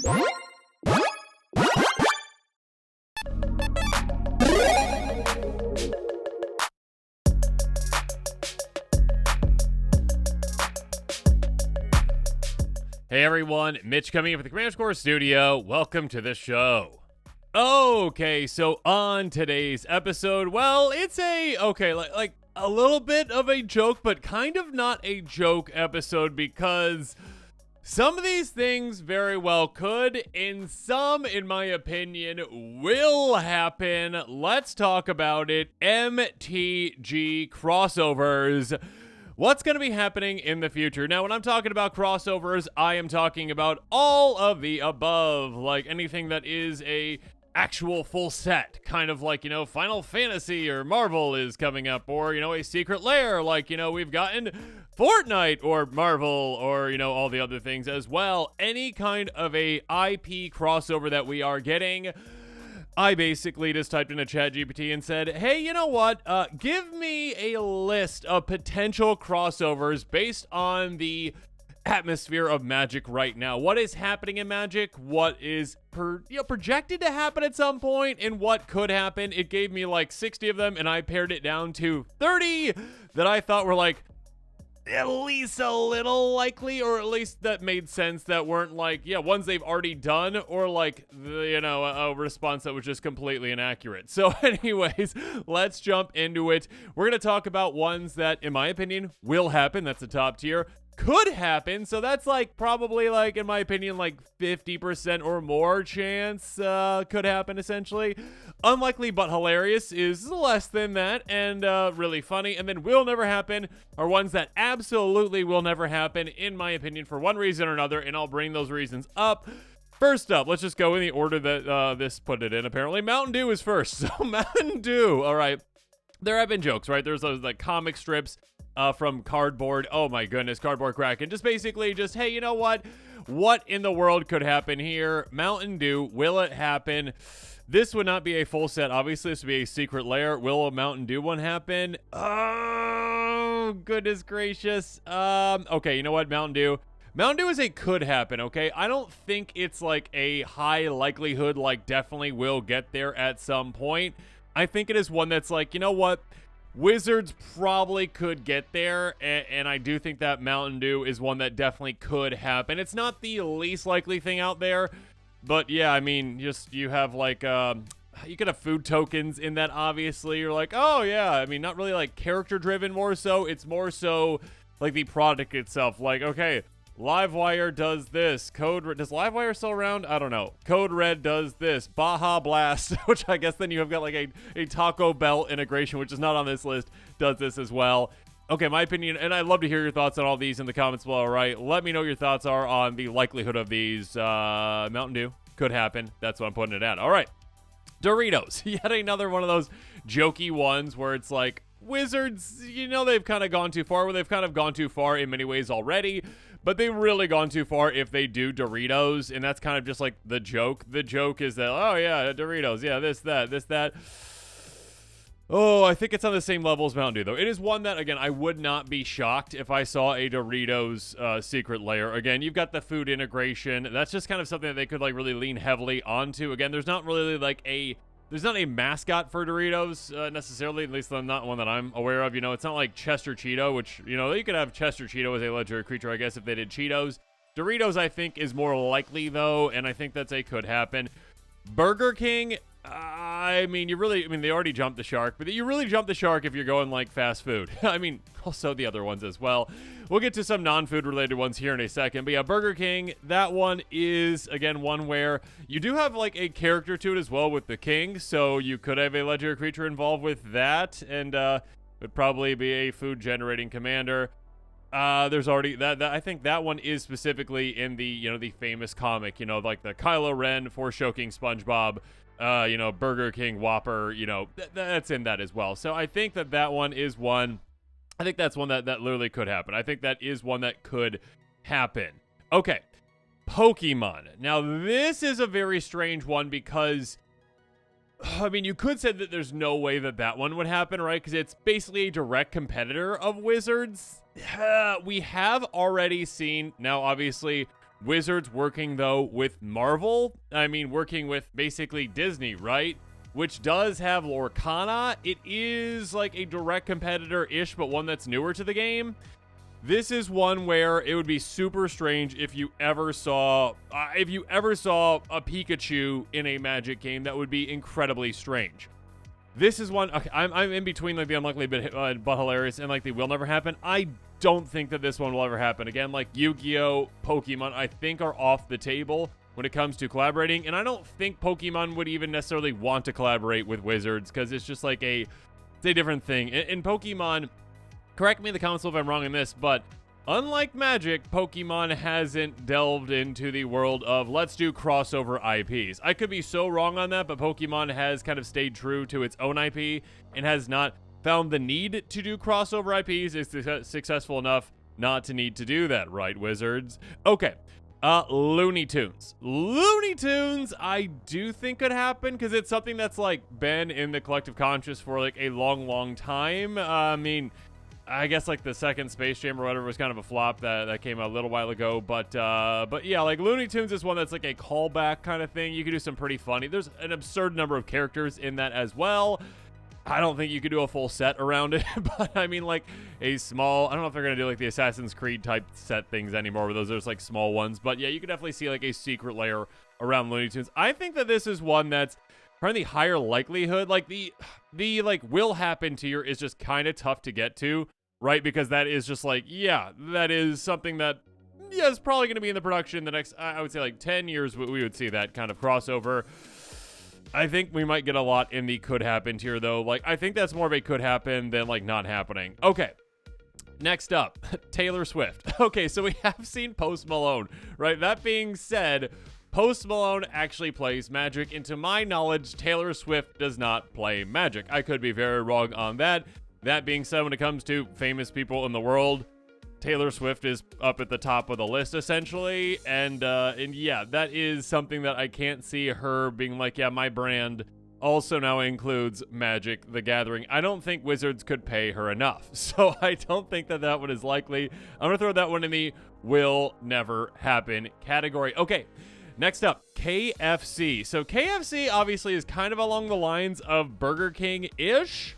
Hey everyone, Mitch coming in from the Commander Core Studio. Welcome to the show. Okay, so on today's episode, well, it's like a little bit of a joke, but kind of not a joke episode because some of these things very well could, and some, in my opinion, will happen. Let's talk about it. MTG crossovers. What's going to be happening in the future? Now, when I'm talking about crossovers, I am talking about all of the above, like anything that is a actual full set, kind of like, Final Fantasy or Marvel is coming up, or, a Secret Lair, like, we've gotten Fortnite or Marvel or, all the other things as well. Any kind of a IP crossover that we are getting. I basically just typed into ChatGPT and said, hey, you know what? Give me a list of potential crossovers based on the atmosphere of Magic right now. What is happening in Magic? What is projected to happen at some point, and what could happen? It gave me like 60 of them, and I pared it down to 30 that I thought were like at least a little likely, or at least that made sense, that weren't like, ones they've already done, or like, a response that was just completely inaccurate. So anyways, let's jump into it. We're going to talk about ones that, in my opinion, will happen. That's the top tier. Could happen, so that's like probably like, in my opinion, like 50% or more chance could happen, essentially. Unlikely but hilarious is less than that, and really funny. And then will never happen are ones that absolutely will never happen, in my opinion, for one reason or another, and I'll bring those reasons up. First up, let's just go in the order that this put it in, apparently. Mountain Dew is first. So Mountain Dew, all right. There have been jokes, right? There's those like comic strips from Cardboard. Oh my goodness, Cardboard Kraken. Just basically just, hey, you know what? What in the world could happen here? Mountain Dew, will it happen? This would not be a full set. Obviously, this would be a Secret Lair. Will a Mountain Dew one happen? Oh, goodness gracious. Okay, you know what? Mountain Dew. Mountain Dew is a could happen, okay? I don't think it's like a high likelihood, like definitely will get there at some point. I think it is one that's like, you know what? Wizards probably could get there, and I do think that Mountain Dew is one that definitely could happen. It's not the least likely thing out there, but yeah, I mean, just you have like, you could have food tokens in that, obviously. You're like, oh yeah, I mean, not really like character driven more so. It's more so like the product itself. Like, okay, Livewire does this. Does Livewire still around? I don't know. Code Red does this. Baja Blast, which I guess then you have got like a Taco Bell integration, which is not on this list, does this as well. Okay, my opinion, and I'd love to hear your thoughts on all these in the comments below, all right? Let me know what your thoughts are on the likelihood of these. Mountain Dew could happen. That's what I'm putting it at. All right. Doritos. Yet another one of those jokey ones where it's like, Wizards, they've kind of gone too far. Well, they've kind of gone too far in many ways already, but they've really gone too far if they do Doritos, and that's kind of just like the joke. The joke is that, oh yeah, Doritos, yeah, this, that. Oh, I think it's on the same level as Mountain Dew, though. It is one that, again, I would not be shocked if I saw a Doritos Secret Lair. Again, you've got the food integration. That's just kind of something that they could like really lean heavily onto. Again, there's not really like there's not a mascot for Doritos necessarily, at least not one that I'm aware of. It's not like Chester Cheeto, which, you could have Chester Cheeto as a legendary creature, I guess, if they did Cheetos. Doritos, I think, is more likely, though, and I think that's a could happen. Burger King, they already jumped the shark, but you really jump the shark if you're going like fast food. I mean, also the other ones as well. We'll get to some non-food related ones here in a second, but yeah, Burger King, that one is, again, one where you do have like a character to it as well with the king, so you could have a legendary creature involved with that, and would probably be a food generating commander. There's already that I think that one is specifically in the, the famous comic, like the Kylo Ren Force-choking SpongeBob, Burger King Whopper, that's in that as well. So I think that one is one. I think that's one that literally could happen. I think that is one that could happen. Okay. Pokemon. Now, this is a very strange one because, I mean, you could say that there's no way that one would happen, right? Because it's basically a direct competitor of Wizards. We have already seen, now obviously, Wizards working, though, with Marvel. I mean, working with basically Disney, right? Which does have Lorcana. It is like a direct competitor-ish, but one that's newer to the game. This is one where it would be super strange if you ever saw a Pikachu in a Magic game. That would be incredibly strange. This is one. Okay, I'm in between like the unlikely but hilarious and like the will never happen. I don't think that this one will ever happen again. Like Yu-Gi-Oh, Pokemon, I think are off the table when it comes to collaborating, and I don't think Pokemon would even necessarily want to collaborate with Wizards because it's just like it's a different thing. In Pokemon, correct me in the comments if I'm wrong in this, but unlike Magic, Pokemon hasn't delved into the world of let's do crossover IPs. I could be so wrong on that, but Pokemon has kind of stayed true to its own IP and has not found the need to do crossover IPs. It's successful enough not to need to do that, right, Wizards? Okay. Looney Tunes. Looney Tunes, I do think could happen because it's something that's like been in the collective conscious for like a long time. I mean, I guess like the second Space Jam or whatever was kind of a flop that came out a little while ago. But yeah, like Looney Tunes is one that's like a callback kind of thing. You could do some pretty funny. There's an absurd number of characters in that as well. I don't think you could do a full set around it, but I mean like a small, I don't know if they're going to do like the Assassin's Creed type set things anymore, where those are just like small ones, but yeah, you could definitely see like a secret layer around Looney Tunes. I think that this is one that's probably the higher likelihood, like the like will happen tier is just kind of tough to get to, right? Because that is just like, yeah, that is something that, yeah, is probably going to be in the production the next, I would say like 10 years, we would see that kind of crossover. I think we might get a lot in the could happen tier, though. Like, I think that's more of a could happen than, like, not happening. Okay. Next up, Taylor Swift. Okay, so we have seen Post Malone, right? That being said, Post Malone actually plays Magic. And to my knowledge, Taylor Swift does not play Magic. I could be very wrong on that. That being said, when it comes to famous people in the world, Taylor Swift is up at the top of the list, essentially, and yeah, that is something that I can't see her being like, yeah, my brand also now includes Magic the Gathering. I don't think Wizards could pay her enough, so I don't think that one is likely. I'm gonna throw that one in the will never happen category. Okay, next up, KFC. So KFC obviously is kind of along the lines of Burger King-ish,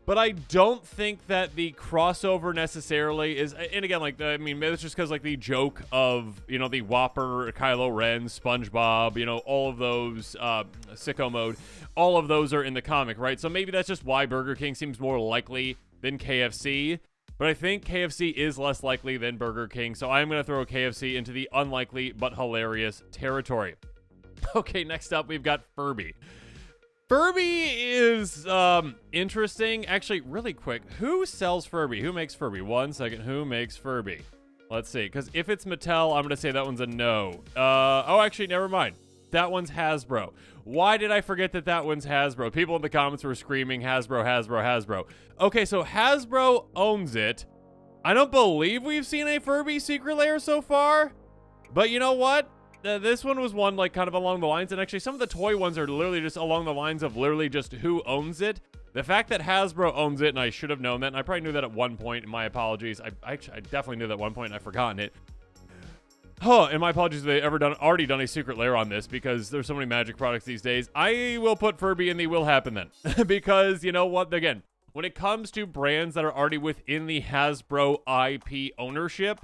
but I don't think that the crossover necessarily is, and again, like, I mean, maybe it's just because, like, the joke of, you know, the Whopper, Kylo Ren, SpongeBob, you know, all of those, Sicko Mode, all of those are in the comic, right? So maybe that's just why Burger King seems more likely than KFC, but I think KFC is less likely than Burger King, so I'm going to throw KFC into the unlikely but hilarious territory. Okay, next up, we've got Furby. Furby is interesting. Actually, really quick, who sells Furby? Who makes Furby? 1 second. Who makes Furby? Let's see. Because if it's Mattel, I'm going to say that one's a no. Oh, actually, never mind. That one's Hasbro. Why did I forget that one's Hasbro? People in the comments were screaming Hasbro, Hasbro, Hasbro. Okay, so Hasbro owns it. I don't believe we've seen a Furby secret lair so far. But you know what? This one was one like kind of along the lines, and actually some of the toy ones are literally just along the lines of literally just who owns it. The fact that Hasbro owns it, and I should have known that, and I probably knew that at one point, and my apologies. I definitely knew that at one point, and I've forgotten it. Oh, and my apologies if they already done a secret lair on this, because there's so many Magic products these days. I will put Furby in the will happen then. Because, you know what, again, when it comes to brands that are already within the Hasbro IP ownership,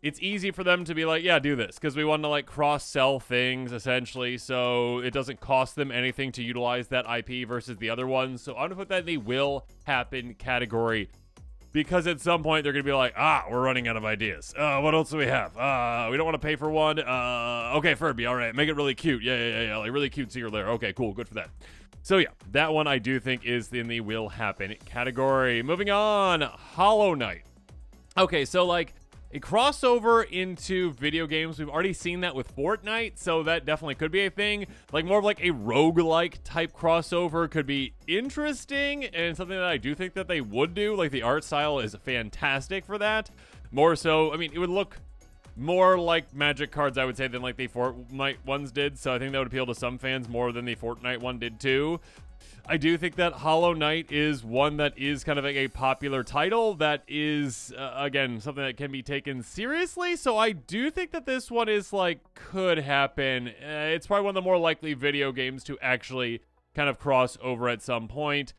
it's easy for them to be like, yeah, do this, because we want to like cross-sell things essentially, so it doesn't cost them anything to utilize that IP versus the other ones. So I'm gonna put that in the will happen category, because at some point they're gonna be like, we're running out of ideas. What else do we have? We don't want to pay for one. Okay, Furby, all right, make it really cute. Yeah, like really cute secret lair. Okay, cool, good for that. So yeah, that one I do think is in the will happen category. Moving on, Hollow Knight. Okay, so like a crossover into video games, we've already seen that with Fortnite, so that definitely could be a thing. Like more of like a roguelike type crossover could be interesting, and something that I do think that they would do. Like the art style is fantastic for that. More so, I mean, it would look more like Magic cards, I would say, than like the Fortnite ones did, so I think that would appeal to some fans more than the Fortnite one did too. I do think that Hollow Knight is one that is kind of like a popular title that is, again, something that can be taken seriously. So I do think that this one is like, could happen. It's probably one of the more likely video games to actually kind of cross over at some point.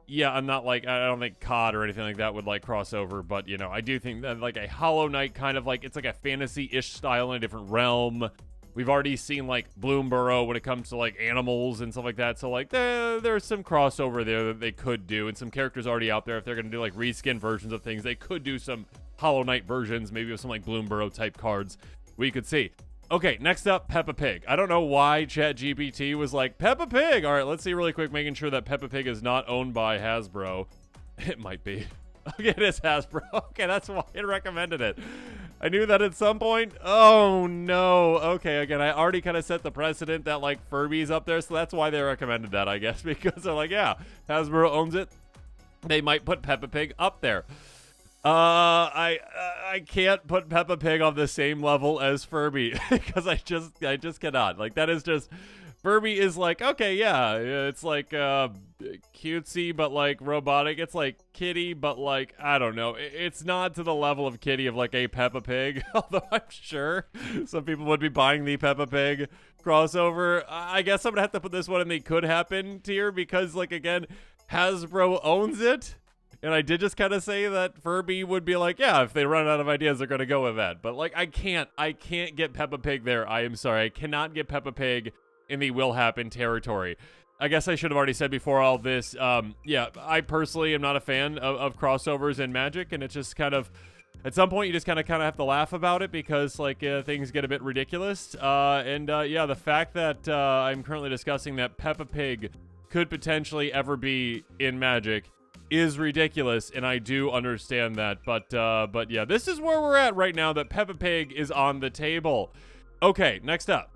Yeah, I'm not like, I don't think COD or anything like that would like cross over, but you know, I do think that like a Hollow Knight kind of like, it's like a fantasy-ish style in a different realm. We've already seen like Bloomburrow when it comes to like animals and stuff like that. So like there's some crossover there that they could do, and some characters already out there. If they're going to do like reskin versions of things, they could do some Hollow Knight versions, maybe with some like Bloomburrow type cards we could see. Okay, next up, Peppa Pig. I don't know why ChatGPT was like, Peppa Pig! All right, let's see really quick, making sure that Peppa Pig is not owned by Hasbro. It might be. Okay, it is Hasbro. Okay, that's why it recommended it. I knew that at some point. Oh, no. Okay, again, I already kind of set the precedent that, like, Furby's up there, so that's why they recommended that, I guess, because they're like, yeah, Hasbro owns it. They might put Peppa Pig up there. I can't put Peppa Pig on the same level as Furby because I just cannot. Like, that is just... Furby is like, okay, yeah, it's like cutesy, but like robotic. It's like kitty, but like, I don't know. It's not to the level of kitty of like a Peppa Pig, although I'm sure some people would be buying the Peppa Pig crossover. I guess I'm going to have to put this one in the could happen tier because, like, again, Hasbro owns it. And I did just kind of say that Furby would be like, yeah, if they run out of ideas, they're going to go with that. But like, I can't get Peppa Pig there. I am sorry. I cannot get Peppa Pig in the will happen territory. I guess I should have already said before all this, yeah, I personally am not a fan of crossovers in Magic, and it's just kind of, at some point you just kind of have to laugh about it because like things get a bit ridiculous. Yeah, the fact that I'm currently discussing that Peppa Pig could potentially ever be in Magic is ridiculous, and I do understand that. But yeah, this is where we're at right now, that Peppa Pig is on the table. Okay, next up.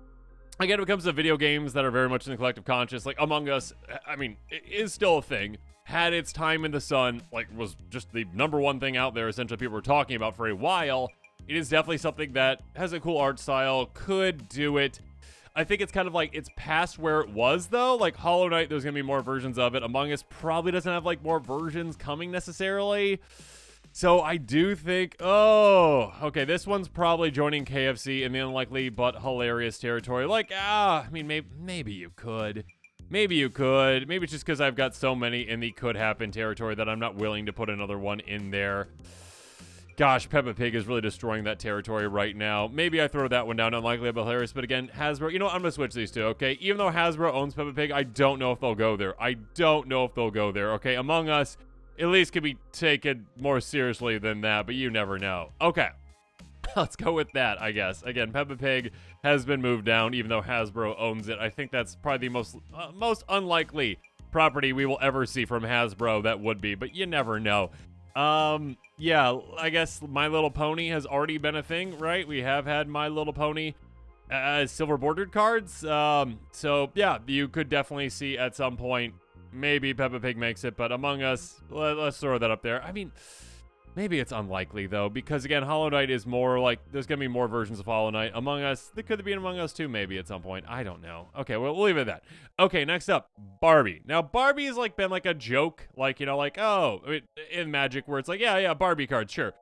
Again, when it comes to video games that are very much in the collective conscious, like Among Us, I mean, it is still a thing. Had its time in the sun, like, was just the number one thing out there, essentially people were talking about for a while. It is definitely something that has a cool art style, could do it. I think it's kind of like, it's past where it was, though. Like, Hollow Knight, there's going to be more versions of it. Among Us probably doesn't have, like, more versions coming necessarily. So I do think, oh, okay, this one's probably joining KFC in the unlikely but hilarious territory. Like, I mean, maybe you could. Maybe you could. Maybe it's just because I've got so many in the could happen territory that I'm not willing to put another one in there. Gosh, Peppa Pig is really destroying that territory right now. Maybe I throw that one down, unlikely but hilarious. But again, Hasbro, you know what? I'm going to switch these two, okay? Even though Hasbro owns Peppa Pig, I don't know if they'll go there. Okay? Among Us at least could be taken more seriously than that, but you never know. Okay, let's go with that, I guess. Again, Peppa Pig has been moved down, even though Hasbro owns it. I think that's probably the most unlikely property we will ever see from Hasbro that would be, but you never know. Yeah, I guess My Little Pony has already been a thing, right? We have had My Little Pony as silver bordered cards. So yeah, you could definitely see at some point maybe Peppa Pig makes it, but Among Us, let's throw that up there. I mean, maybe it's unlikely, though, because, again, Hollow Knight is more like, there's going to be more versions of Hollow Knight. Among Us, there could be an Among Us 2 maybe at some point. I don't know. Okay, well, we'll leave it at that. Okay, next up, Barbie. Now, Barbie has, like, been, like, a joke, like, you know, like, oh, in Magic, where it's like, yeah, Barbie cards, sure.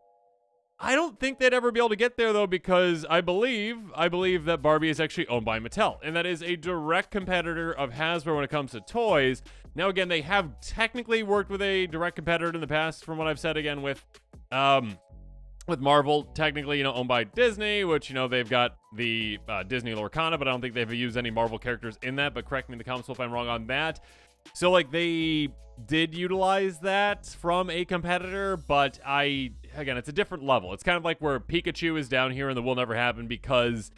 I don't think they'd ever be able to get there, though, because I believe that Barbie is actually owned by Mattel, and that is a direct competitor of Hasbro when it comes to toys. Now, again, they have technically worked with a direct competitor in the past, from what I've said, again, with Marvel, technically, you know, owned by Disney, which, you know, they've got the Disney Lorcana, but I don't think they've used any Marvel characters in that, but correct me in the comments if I'm wrong on that. So, like, they did utilize that from a competitor, but again, it's a different level. It's kind of like where Pikachu is down here in the Will Never Happen because,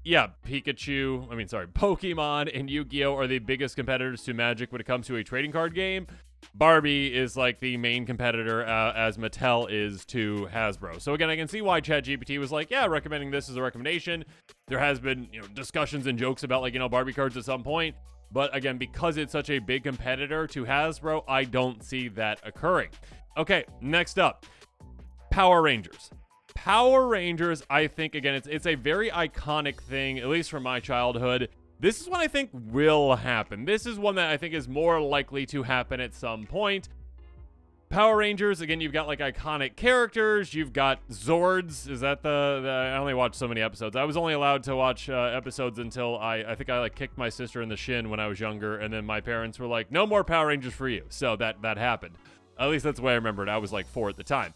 yeah, Pokemon and Yu-Gi-Oh! Are the biggest competitors to Magic when it comes to a trading card game. Barbie is like the main competitor as Mattel is to Hasbro. So again, I can see why ChatGPT was like, yeah, recommending this as a recommendation. There has been, you know, discussions and jokes about, like, you know, Barbie cards at some point. But again, because it's such a big competitor to Hasbro, I don't see that occurring. Okay, next up, Power Rangers. Power Rangers, I think, again, it's a very iconic thing, at least from my childhood. This is one I think will happen. This is one that I think is more likely to happen at some point. Power Rangers, again, you've got like iconic characters. You've got Zords. Is that I only watched so many episodes. I was only allowed to watch episodes until I think I like kicked my sister in the shin when I was younger, and then my parents were like, no more Power Rangers for you. So that happened. At least that's the way I remembered. I was like 4 at the time.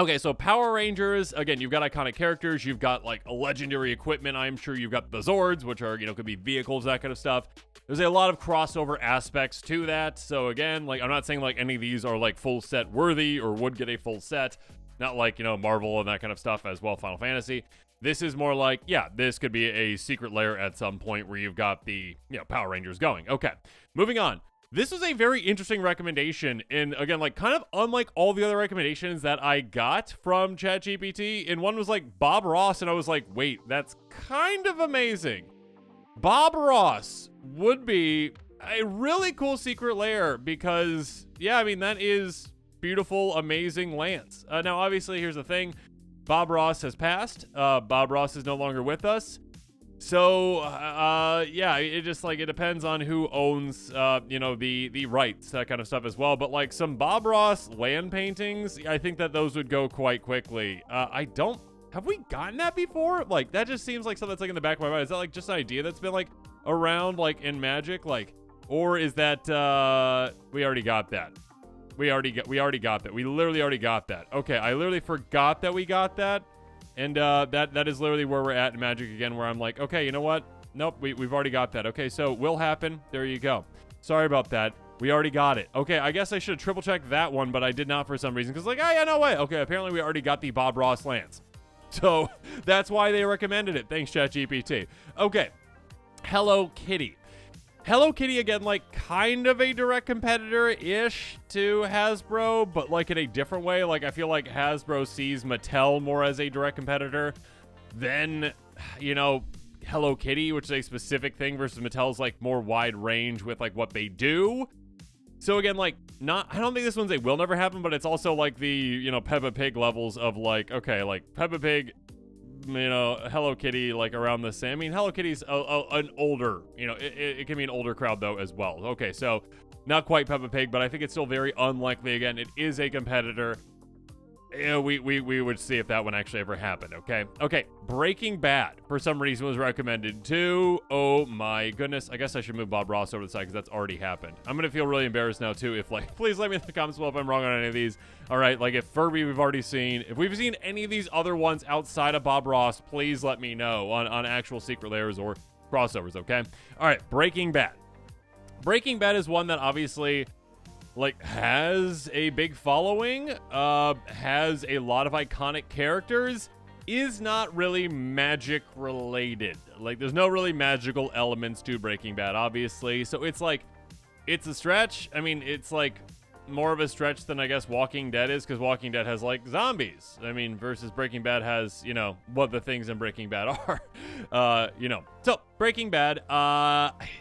Okay, so Power Rangers, again, you've got iconic characters. You've got like a legendary equipment. I'm sure you've got the Zords, which are, could be vehicles, that kind of stuff. There's a lot of crossover aspects to that. So again, like, I'm not saying like any of these are like full set worthy or would get a full set. Not like, Marvel and that kind of stuff as well, Final Fantasy. This is more like, yeah, this could be a secret lair at some point where you've got the, Power Rangers going. Okay, moving on. This was a very interesting recommendation, and again, like, kind of unlike all the other recommendations that I got from ChatGPT, and one was like Bob Ross, and I was like, wait, that's kind of amazing. Bob Ross would be a really cool secret lair because, yeah, I mean, that is beautiful, amazing lands. Now, obviously, here's the thing. Bob Ross has passed. Bob Ross is no longer with us. So, yeah, it just, like, it depends on who owns, the rights, that kind of stuff as well. But, like, some Bob Ross land paintings, I think that those would go quite quickly. Have we gotten that before? Like, that just seems like something that's, like, in the back of my mind. Is that, like, just an idea that's been, like, around, like, in Magic? Like, or is that, we already got that? We already got that. We literally already got that. Okay, I literally forgot that we got that. And that is literally where we're at in Magic again, where I'm like, okay, you know what? Nope, we've already got that. Okay, so will happen. There you go. Sorry about that. We already got it. Okay, I guess I should have triple checked that one, but I did not for some reason. Because like, oh yeah, no way. Okay, apparently we already got the Bob Ross lands. So that's why they recommended it. Thanks, ChatGPT. Okay, Hello Kitty. Hello Kitty, again, like, kind of a direct competitor-ish to Hasbro, but, like, in a different way. Like, I feel like Hasbro sees Mattel more as a direct competitor than, Hello Kitty, which is a specific thing, versus Mattel's, like, more wide range with, like, what they do. So, again, like, I don't think this one's a will never happen, but it's also, like, the, Peppa Pig levels of, like, okay, like, Peppa Pig, Hello Kitty, like, around the same. I mean, Hello Kitty's an older, it can be an older crowd, though, as well. Okay, so not quite Peppa Pig, but I think it's still very unlikely. Again, it is a competitor. We would see if that one actually ever happened, okay? Okay, Breaking Bad, for some reason, was recommended too. Oh, my goodness. I guess I should move Bob Ross over to the side because that's already happened. I'm going to feel really embarrassed now, too, if, like, please let me in the comments below if I'm wrong on any of these. All right, like, if Furby we've already seen, if we've seen any of these other ones outside of Bob Ross, please let me know on actual secret layers or crossovers, okay? All right, Breaking Bad. Breaking Bad is one that obviously, like, has a big following, has a lot of iconic characters, is not really magic related. Like, there's no really magical elements to Breaking Bad, obviously. So it's like, it's a stretch. I mean, it's like more of a stretch than I guess Walking Dead is, because Walking Dead has like zombies. I mean, versus Breaking Bad has, what the things in Breaking Bad are. So Breaking Bad,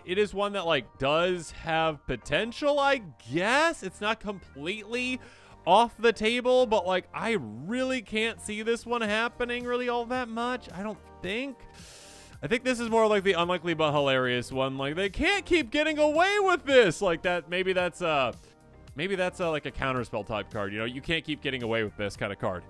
it is one that like does have potential, I guess. It's not completely off the table, but like I really can't see this one happening really all that much. I don't think. I think this is more like the unlikely but hilarious one. Like, they can't keep getting away with this. Like, that maybe that's like a counterspell type card. You can't keep getting away with this kind of card.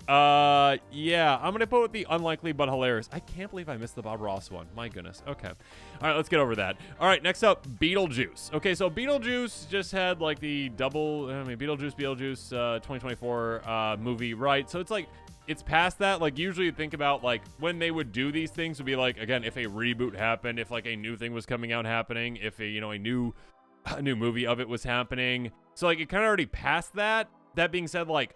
Yeah, I'm gonna put with the unlikely but hilarious. I can't believe I missed the Bob Ross one. My goodness. Okay. All right, let's get over that. All right, next up, Beetlejuice. Okay, so Beetlejuice just had like the Beetlejuice 2024 movie, right? So it's like, it's past that. Like, usually you think about like when they would do these things would be like, again, if a reboot happened, if like a new thing was coming out happening, if a new movie of it was happening. So like it kind of already passed that. That being said, like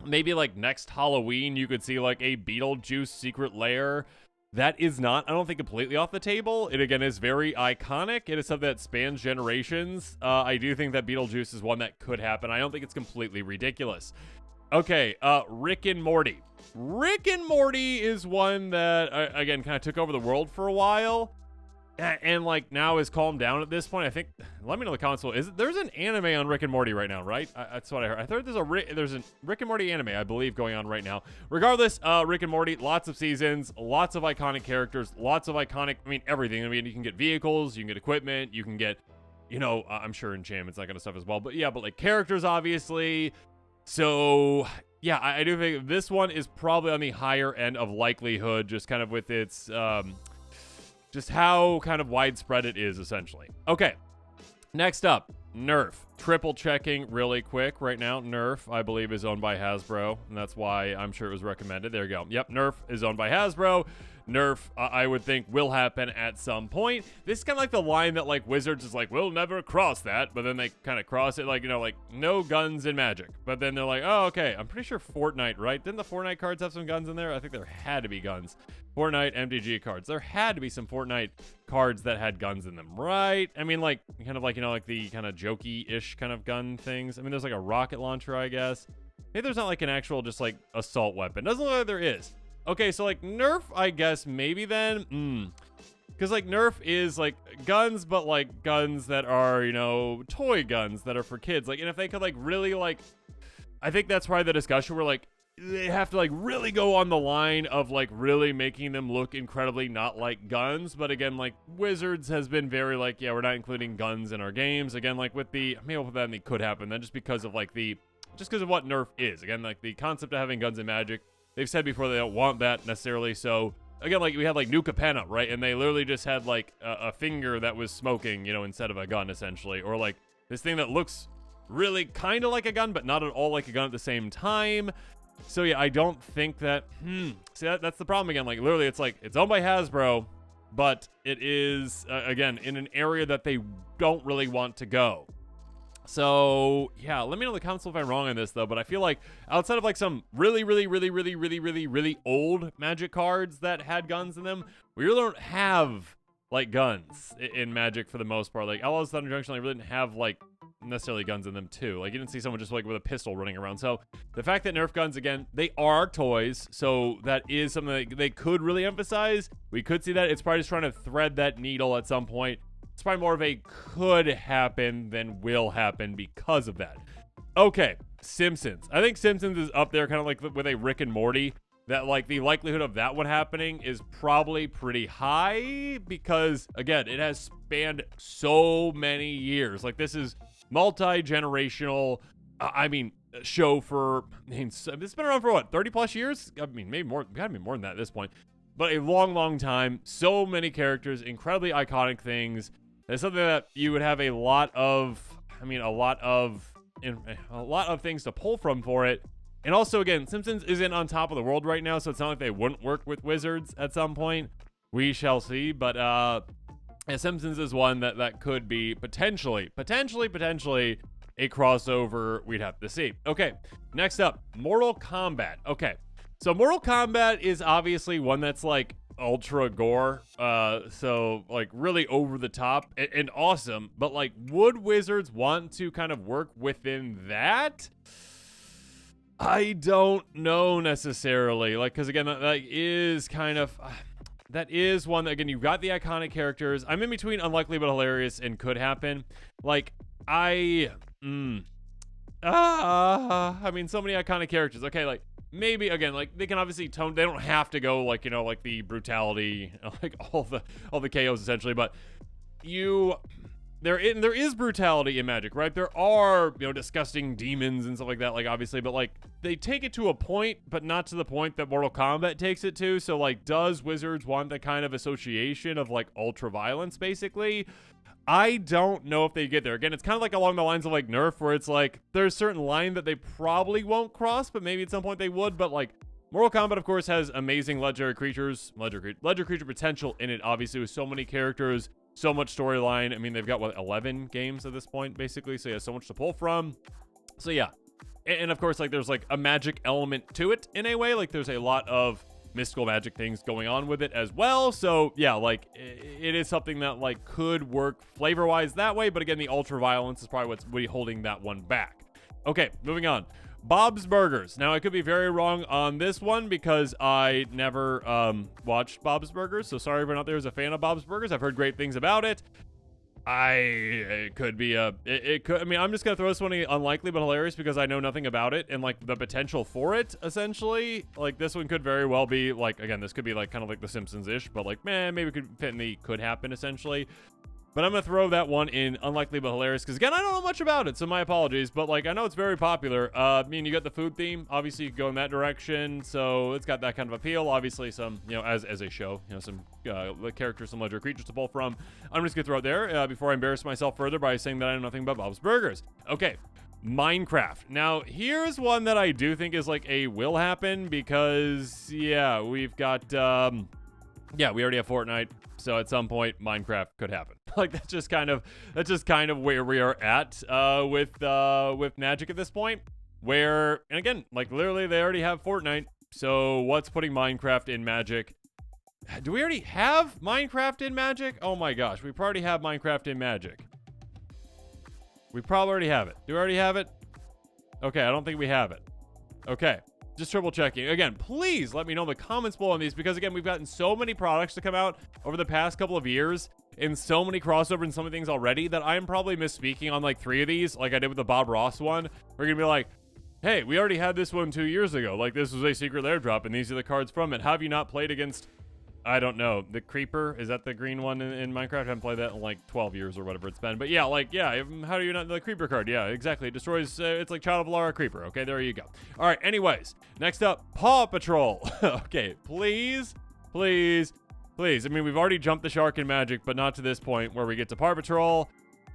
maybe like next Halloween you could see like a Beetlejuice secret lair. That is not, I don't think, completely off the table. It again is very iconic. It is something that spans generations. I do think that Beetlejuice is one that could happen. I don't think it's completely ridiculous. Okay, Rick and Morty. Rick and Morty is one that, again, kind of took over the world for a while. and like now is calmed down at this point. I think, let me know in the comments. There's an anime on Rick and Morty right now, right? That's what I heard. I thought there's a Rick and Morty anime, I believe, going on right now. Regardless, Rick and Morty, lots of seasons, lots of iconic characters, lots of iconic, I mean, everything. I mean, you can get vehicles, you can get equipment, you can get, you know, I'm sure enchantments, that kind of stuff as well. But yeah, but like characters, obviously. So yeah, I do think this one is probably on the higher end of likelihood, just kind of with its, just how kind of widespread it is, essentially. Okay, next up, Nerf. Triple checking really quick right now. Nerf, I believe, is owned by Hasbro, and that's why I'm sure it was recommended. There you go. Yep, Nerf is owned by Hasbro. Nerf, I would think, will happen at some point. This is kind of like the line that, like, Wizards is like, we'll never cross that, but then they kind of cross it, like, you know, like, no guns in Magic. But then they're like, oh, okay, I'm pretty sure Fortnite, right? Didn't the Fortnite cards have some guns in there? I think there had to be guns. Fortnite MTG cards. There had to be some Fortnite cards that had guns in them, right? I mean, like, kind of like, you know, like the kind of jokey-ish kind of gun things. I mean, there's like a rocket launcher, I guess. Maybe there's not like an actual just like assault weapon. Doesn't look like there is. Okay, so like Nerf, I guess maybe then. Because like Nerf is like guns, but like guns that are, you know, toy guns that are for kids. Like, and if they could like really like, I think that's probably the discussion where like they have to like really go on the line of like really making them look incredibly not like guns. But again, like Wizards has been very like, yeah, we're not including guns in our games. Again, like with the, maybe I'll put that in the could happen then, just because of like just because of what Nerf is. Again, like the concept of having guns in Magic. They've said before they don't want that necessarily. So again, like we had like Nuka Penna, right? And they literally just had like a finger that was smoking, you know, instead of a gun essentially. Or like this thing that looks really kind of like a gun, but not at all like a gun at the same time. So yeah, I don't think that, see that's the problem again. Like literally it's like, it's owned by Hasbro, but it is, again, in an area that they don't really want to go. So yeah, let me know in the comments if I'm wrong on this though, but I feel like outside of like some really old Magic cards that had guns in them, we really don't have like guns in Magic for the most part. Like Outlaws Thunder Junction, like really didn't have like necessarily guns in them too. Like you didn't see someone just like with a pistol running around. So the fact that Nerf guns, again, they are toys, so that is something that they could really emphasize. We could see that. It's probably just trying to thread that needle at some point. It's probably more of a could happen than will happen because of that. Okay, Simpsons. I think Simpsons is up there kind of like with a Rick and Morty. That like the likelihood of that one happening is probably pretty high because, again, it has spanned so many years. Like this is multi-generational, show for, it's been around for what, 30 plus years? I mean, maybe more, gotta be more than that at this point. But a long time, so many characters, incredibly iconic things. It's something that you would have a lot of things to pull from for it. And also, again, Simpsons isn't on top of the world right now, so it's not like they wouldn't work with Wizards at some point. We shall see. But yeah, Simpsons is one that could be potentially a crossover we'd have to see. Okay, next up, Mortal Kombat. Okay, so Mortal Kombat is obviously one that's like ultra gore, so like really over the top and awesome. But like, would Wizards want to kind of work within that? I don't know necessarily, like, because again, that is kind of, that is one that, again, you've got the iconic characters. I'm in between unlikely but hilarious and could happen. Like, I mean, so many iconic characters. Okay, like, maybe, again, like, they can obviously tone, they don't have to go, like, you know, like the brutality, like, all the KOs, essentially, but there is brutality in Magic, right? There are, you know, disgusting demons and stuff like that, like, obviously, but, like, they take it to a point, but not to the point that Mortal Kombat takes it to. So, like, does Wizards want the kind of association of, like, ultra violence, basically? I don't know if they get there. Again, it's kind of like along the lines of, like, Nerf, where it's, like, there's a certain line that they probably won't cross, but maybe at some point they would, but, like, Mortal Kombat, of course, has amazing legendary creature potential in it, obviously, with so many characters, so much storyline. I mean, they've got, what, 11 games at this point, basically, so yeah, so much to pull from. So, yeah. And, of course, like, there's, like, a magic element to it, in a way. Like, there's a lot of mystical magic things going on with it as well. So, yeah, like, it is something that, like, could work flavor-wise that way, but again, the ultra-violence is probably what's really holding that one back. Okay, moving on. Bob's Burgers. Now, I could be very wrong on this one because I never watched Bob's Burgers. So sorry if anyone out there is a fan of Bob's Burgers. I've heard great things about it. It could be it could, I mean, I'm just gonna throw this one unlikely but hilarious because I know nothing about it and like the potential for it, essentially. Like, this one could very well be like, again, this could be like kind of like The Simpsons-ish, but like, man, maybe it could fit in the could happen, essentially. But I'm going to throw that one in unlikely but hilarious because, again, I don't know much about it, so my apologies. But, like, I know it's very popular. I mean, you got the food theme. Obviously, you could go in that direction, so it's got that kind of appeal. Obviously, some, you know, as a show, you know, some characters, some legendary creatures to pull from. I'm just going to throw it there before I embarrass myself further by saying that I know nothing about Bob's Burgers. Okay, Minecraft. Now, here's one that I do think is, like, a will happen because, yeah, we've got, we already have Fortnite. So at some point, Minecraft could happen. Like, that's just kind of where we are at with Magic at this point. Where, and again, like, literally they already have Fortnite. So what's putting Minecraft in Magic? Do we already have Minecraft in Magic? Oh my gosh, we already have Minecraft in Magic. We probably already have it. Do we already have it? Okay, I don't think we have it. Okay. Just triple checking. Again, please let me know in the comments below on these because, again, we've gotten so many products to come out over the past couple of years and so many crossover and so many things already that I'm probably misspeaking on like 3 of these, like I did with the Bob Ross one. We're going to be like, hey, we already had this one 2 years ago. Like, this was a secret airdrop and these are the cards from it. Have you not played against, I don't know, the Creeper? Is that the green one in Minecraft? I haven't played that in like 12 years or whatever it's been. But yeah, like, yeah, how do you not, the Creeper card? Yeah, exactly. It destroys, it's like Child of Lara Creeper. Okay, there you go. All right, anyways, next up, Paw Patrol. Okay, please. I mean, we've already jumped the shark in Magic, but not to this point where we get to Paw Patrol.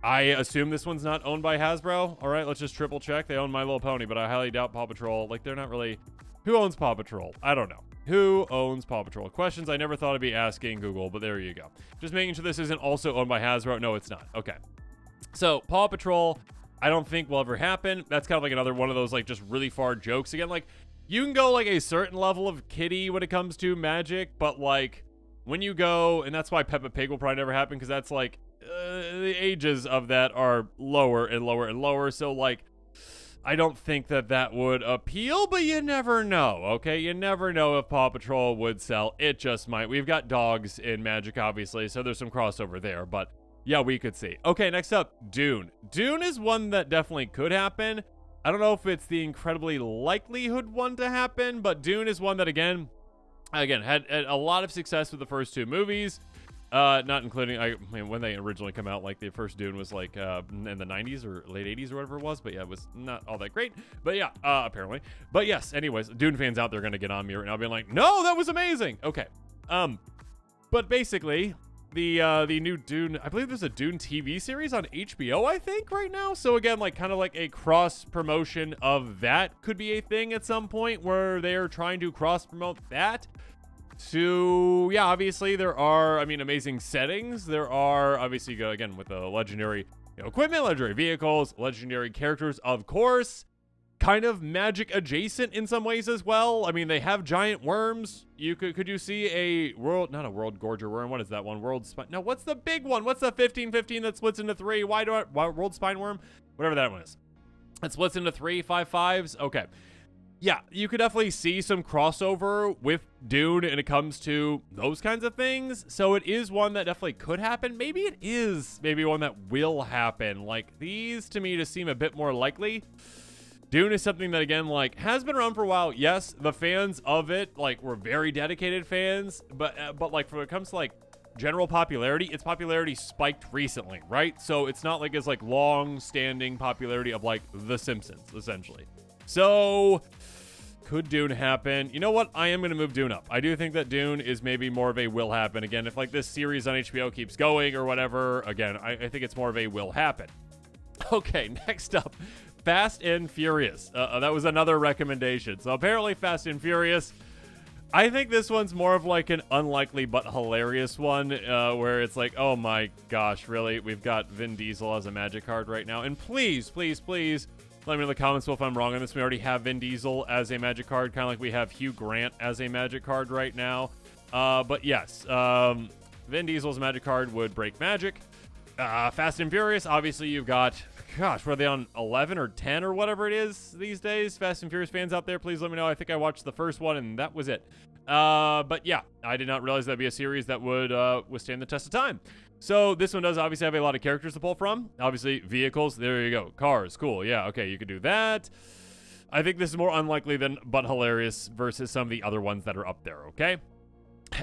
I assume this one's not owned by Hasbro. All right, let's just triple check. They own My Little Pony, but I highly doubt Paw Patrol. Like, they're not really, who owns Paw Patrol? I don't know. Who owns Paw Patrol? Questions I never thought I'd be asking Google, but there you go. Just making sure this isn't also owned by Hasbro. No, it's not. Okay. So, Paw Patrol, I don't think will ever happen. That's kind of like another one of those, like, just really far jokes. Again, like, you can go, like, a certain level of kiddie when it comes to Magic, but, like, when you go, and that's why Peppa Pig will probably never happen, because that's, like, the ages of that are lower and lower and lower, so, like, I don't think that would appeal, but you never know, okay? You never know if Paw Patrol would sell. It just might. We've got dogs in Magic, obviously, so there's some crossover there, but yeah, we could see. Okay, next up, Dune. Dune is one that definitely could happen. I don't know if it's the incredibly likelihood one to happen, but Dune is one that, again, had a lot of success with the first 2 movies. Not including, I mean, when they originally come out, like, the first Dune was, like, in the 90s or late 80s or whatever it was, but yeah, it was not all that great, but yeah, apparently. But yes, anyways, Dune fans out there are gonna get on me right now being like, no, that was amazing! Okay, but basically, the new Dune, I believe there's a Dune TV series on HBO, I think, right now, so again, like, kind of like a cross-promotion of that could be a thing at some point, where they are trying to cross-promote that. So, yeah, obviously there are, I mean, amazing settings. There are, obviously, again, with the legendary, you know, equipment, legendary vehicles, legendary characters, of course. Kind of Magic adjacent in some ways as well. I mean, they have giant worms. Could you see a world, not a world gorger worm. What is that one? World spine. No, what's the big one? What's the 15-15 that splits into 3? Why world spine worm? Whatever that one is. It splits into 3 5/5s. Okay. Yeah, you could definitely see some crossover with Dune when it comes to those kinds of things. So it is one that definitely could happen. Maybe it is one that will happen. Like, these to me just seem a bit more likely. Dune is something that, again, like, has been around for a while. Yes, the fans of it, like, were very dedicated fans. But like, when it comes to, like, general popularity, its popularity spiked recently, right? So it's not like it's, like, long-standing popularity of, like, The Simpsons, essentially. So, could Dune happen? You know what? I am going to move Dune up. I do think that Dune is maybe more of a will happen. Again, if, like, this series on HBO keeps going or whatever, again, I think it's more of a will happen. Okay, next up, Fast and Furious. That was another recommendation. So, apparently Fast and Furious, I think this one's more of, like, an unlikely but hilarious one, where it's like, oh my gosh, really? We've got Vin Diesel as a Magic card right now. And please, please, please, let me know in the comments if I'm wrong on this. We already have Vin Diesel as a Magic card, kind of like we have Hugh Grant as a Magic card right now. But yes, Vin Diesel's Magic card would break Magic. Fast and Furious, obviously you've got, gosh, were they on 11 or 10 or whatever it is these days? Fast and Furious fans out there, please let me know. I think I watched the first one and that was it. But yeah, I did not realize that'd be a series that would withstand the test of time. So this one does obviously have a lot of characters to pull from. Obviously, vehicles, there you go. Cars, cool, yeah, okay, you could do that. I think this is more unlikely than but hilarious versus some of the other ones that are up there, okay?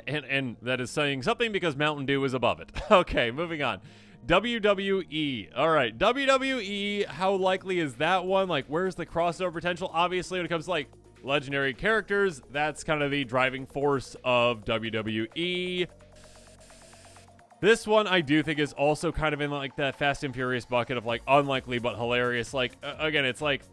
And that is saying something because Mountain Dew is above it. Okay, moving on. WWE. All right, WWE, how likely is that one? Like, where's the crossover potential? Obviously, when it comes to, like, legendary characters, that's kind of the driving force of WWE. This one I do think is also kind of in like that Fast and Furious bucket of like unlikely but hilarious. Like again, it's like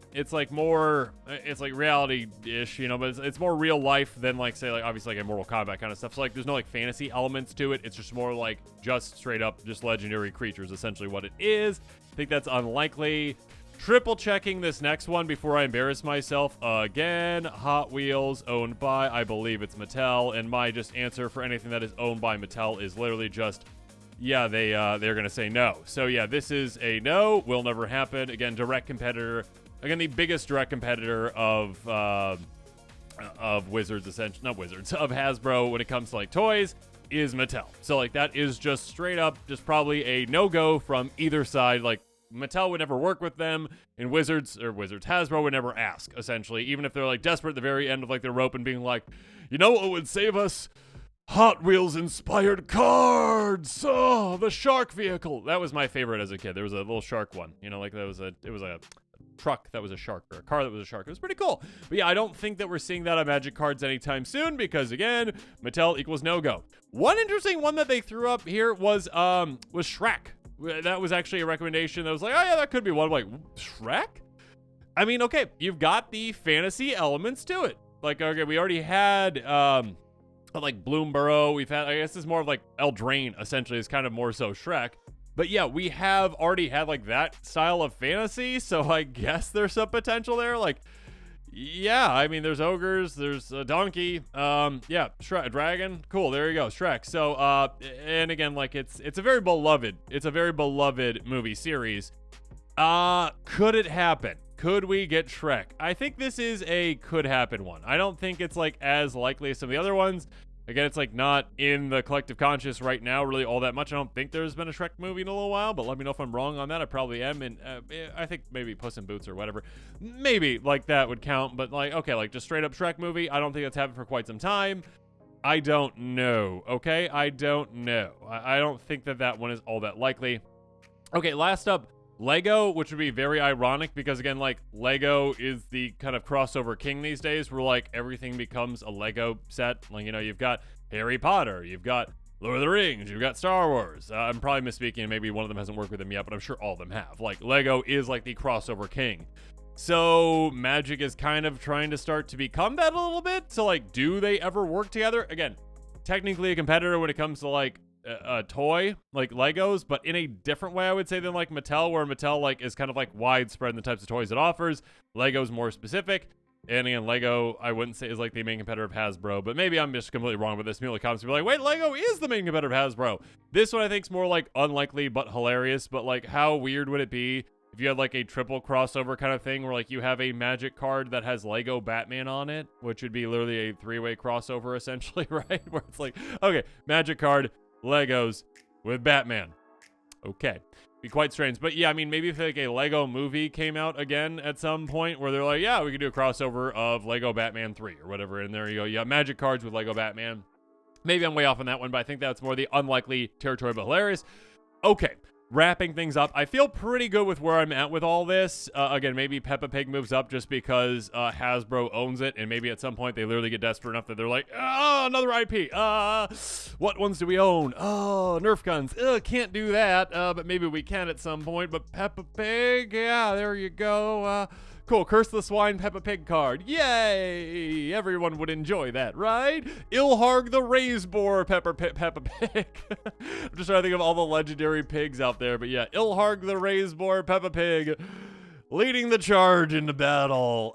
more it's like reality-ish, you know, but it's more real life than like say like obviously like a Mortal Kombat kind of stuff. So like there's no like fantasy elements to it. It's just more like just straight up just legendary creatures, essentially what it is. I think that's unlikely. Triple checking this next one before I embarrass myself again. Hot Wheels owned by, I believe it's Mattel, and my just answer for anything that is owned by Mattel is literally just, yeah, they're gonna say no. So yeah, this is a no, will never happen. Again, direct competitor. Again, the biggest direct competitor of Wizards, essentially, not Wizards, of Hasbro when it comes to like toys is Mattel. So like that is just straight up, just probably a no-go from either side. Like Mattel would never work with them, and Hasbro would never ask, essentially, even if they're like desperate at the very end of like their rope and being like, you know what would save us? Hot Wheels inspired cards. Oh, the shark vehicle. That was my favorite as a kid. There was a little shark one, you know, like it was a truck that was a shark or a car that was a shark. It was pretty cool. But yeah, I don't think that we're seeing that on Magic cards anytime soon because again, Mattel equals no-go. One interesting one that they threw up here was Shrek. That was actually a recommendation that was like, oh yeah, that could be one. I'm like, Shrek? I mean, okay, you've got the fantasy elements to it. Like, okay, we already had, like, Bloomborough. We've had, I guess it's more of like Eldraine, essentially, is kind of more so Shrek. But yeah, we have already had, like, that style of fantasy, so I guess there's some potential there. Like, yeah, I mean, there's ogres, there's a donkey, yeah, Shrek, a dragon, cool, there you go, Shrek. So, and again, like, it's a very beloved movie series. Could it happen? Could we get Shrek? I think this is a could happen one. I don't think it's, like, as likely as some of the other ones. Again, it's like not in the collective conscious right now really all that much. I don't think there's been a Shrek movie in a little while, but let me know if I'm wrong on that. I probably am, and I think maybe Puss in Boots or whatever. Maybe like that would count, but like, okay, like just straight up Shrek movie, I don't think that's happened for quite some time. I don't know, okay? I don't know. I don't think that one is all that likely. Okay, last up, Lego, which would be very ironic because, again, like, Lego is the kind of crossover king these days where, like, everything becomes a Lego set. Like, you know, you've got Harry Potter, you've got Lord of the Rings, you've got Star Wars. I'm probably misspeaking, maybe one of them hasn't worked with them yet, but I'm sure all of them have. Like, Lego is, like, the crossover king. So, Magic is kind of trying to start to become that a little bit. So, like, do they ever work together? Again, technically a competitor when it comes to, like, a toy like Legos, but in a different way I would say than like Mattel, where Mattel like is kind of like widespread in the types of toys it offers. Lego's more specific, and again, Lego I wouldn't say is like the main competitor of Hasbro, but maybe I'm just completely wrong with this. People in the comments will be like, wait, Lego is the main competitor of Hasbro. This one I think is more like unlikely but hilarious. But like, how weird would it be if you had like a triple crossover kind of thing where like you have a Magic card that has Lego Batman on it, which would be literally a three-way crossover essentially, right? Where it's like, okay, Magic card, Legos with Batman. Okay. Be quite strange. But yeah, I mean, maybe if like a Lego movie came out again at some point where they're like, yeah, we could do a crossover of Lego Batman 3 or whatever. And there you go. You have Magic cards with Lego Batman. Maybe I'm way off on that one, but I think that's more the unlikely territory, but hilarious. Okay. Wrapping things up, I feel pretty good with where I'm at with all this. Again, maybe Peppa Pig moves up just because Hasbro owns it, and maybe at some point they literally get desperate enough that they're like, oh, another IP. What ones do we own? Oh, Nerf guns. Can't do that, but maybe we can at some point. But Peppa Pig, yeah, there you go. Cool, Curse the Swine Peppa Pig card. Yay! Everyone would enjoy that, right? Ilharg the Raiseboar Peppa Pig. I'm just trying to think of all the legendary pigs out there, but yeah, Ilharg the Raiseboar Peppa Pig. leading the charge into battle.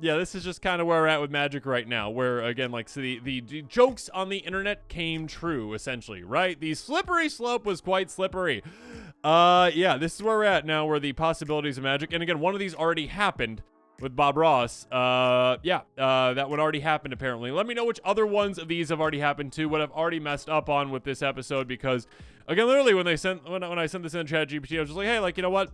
Yeah, this is just kind of where we're at with Magic right now, where, again, like, so the jokes on the internet came true, essentially, right? The slippery slope was quite slippery. Yeah, this is where we're at now, where the possibilities of Magic, and again, one of these already happened with Bob Ross. Yeah, that one already happened, apparently. Let me know which other ones of these have already happened too, what I've already messed up on with this episode, because, again, literally, when I sent this in ChatGPT, I was just like, hey, like, you know what?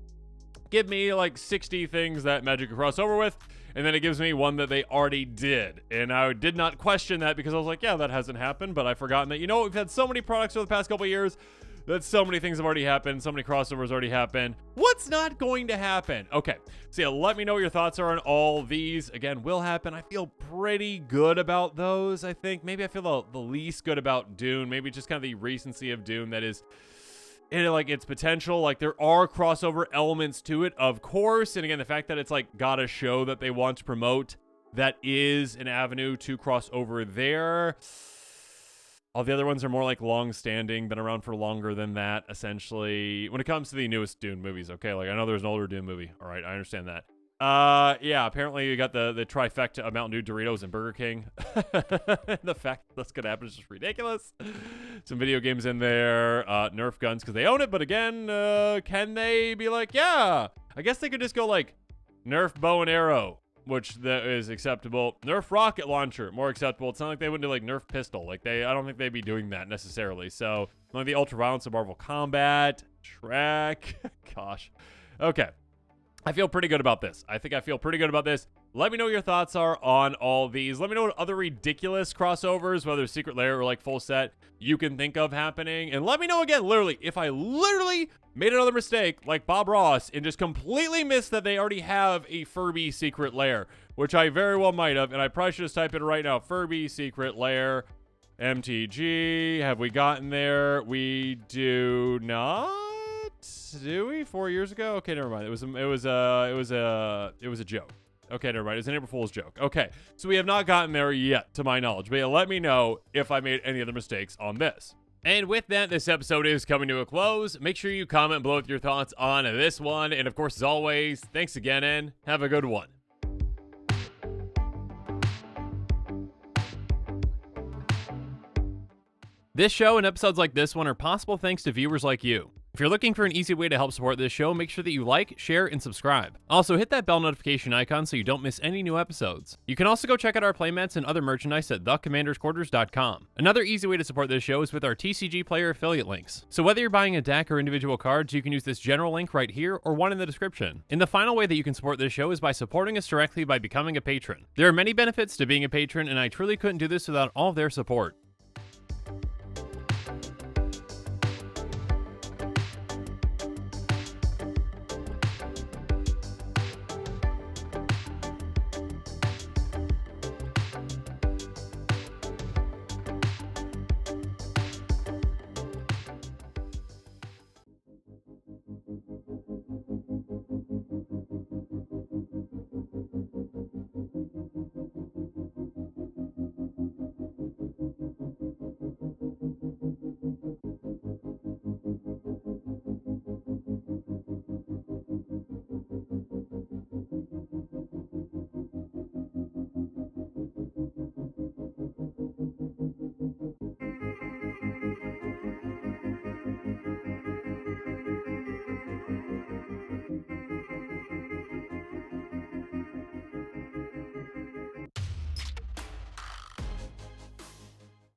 Give me like 60 things that Magic could cross over with, and then it gives me one that they already did. And I did not question that because I was like, yeah, that hasn't happened, but I've forgotten that, you know, we've had so many products over the past couple of years that so many things have already happened, so many crossovers already happened. What's not going to happen? Okay, so yeah, let me know what your thoughts are on all these. Again, will happen. I feel pretty good about those, I think. Maybe I feel the least good about Dune. Maybe just kind of the recency of Dune that is and like its potential. Like, there are crossover elements to it, of course, and again, the fact that it's like got a show that they want to promote, that is an avenue to cross over there. All the other ones are more like long-standing, been around for longer than that, essentially, when it comes to the newest Dune movies. Okay, like, I know there's an older Dune movie, all right, I understand that. Yeah, apparently you got the trifecta of Mountain Dew, Doritos, and Burger King. The fact that's gonna happen is just ridiculous. Some video games in there, Nerf guns because they own it, but again, can they be like, yeah, I guess they could just go like Nerf bow and arrow, which that is acceptable. Nerf rocket launcher, more acceptable. It's not like they wouldn't do like Nerf pistol. Like, I don't think they'd be doing that necessarily. So like the ultraviolence of Marvel Combat, Shrek, gosh, okay. I feel pretty good about this. I think I feel pretty good about this. Let me know what your thoughts are on all these. Let me know what other ridiculous crossovers, whether Secret Lair or like full set, you can think of happening. And let me know again, literally, if I literally made another mistake like Bob Ross and just completely missed that they already have a Furby Secret Lair, which I very well might have. And I probably should just type in right now, Furby Secret Lair, MTG. Have we gotten there? We do not. Do we? 4 years ago? Okay, never mind. It was a joke. Okay, never mind. It's an April Fool's joke. Okay, so we have not gotten there yet, to my knowledge. But yeah, let me know if I made any other mistakes on this. And with that, this episode is coming to a close. Make sure you comment below with your thoughts on this one. And of course, as always, thanks again and have a good one. This show and episodes like this one are possible thanks to viewers like you. If you're looking for an easy way to help support this show, make sure that you like, share, and subscribe. Also, hit that bell notification icon so you don't miss any new episodes. You can also go check out our playmats and other merchandise at thecommandersquarters.com. Another easy way to support this show is with our TCG Player affiliate links. So whether you're buying a deck or individual cards, you can use this general link right here or one in the description. And the final way that you can support this show is by supporting us directly by becoming a patron. There are many benefits to being a patron, and I truly couldn't do this without all of their support.